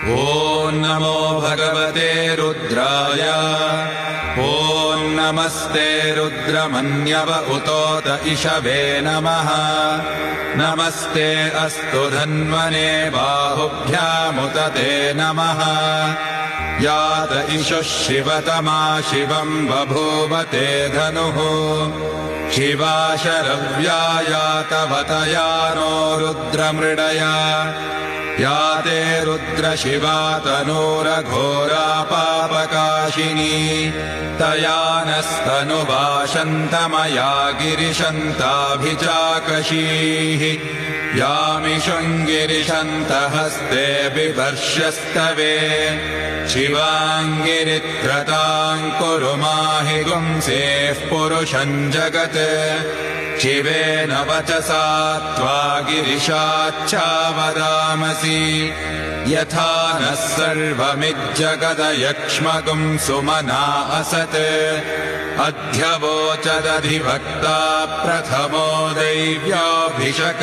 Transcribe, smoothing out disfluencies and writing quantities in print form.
ॐ नमो भगवते रुद्राय। ॐ नमस्ते रुद्रमन्यव उतोत इषवे नमः। नमस्ते अस्तु धन्वने बाहुभ्यामुत ते नमः। यात इषुः शिवतमा शिवम् बभूव ते धनुः। शिवा शरव्या यातवतया नो रुद्रमृडया। या ते रुद्रशिवा तनूरघोरा पापकाशिनी। तया नस्तनुभाषन्तमया गिरिशन्ताभिचाकशीः। यामिषुङ्गिरिशन्तहस्ते बिभर्ष्यस्तवे। शिवाङ्गिरित्रताम् कुरु माहि गुंसेः पुरुषम् जगत्। शिवेन वचसा त्वा गिरिशाच्चावदामसि। यथा नः सर्वमिज्जगदयक्ष्मगुम् सुमना असत्। अध्यवोचदधिभक्ता प्रथमो दैव्याभिषक्।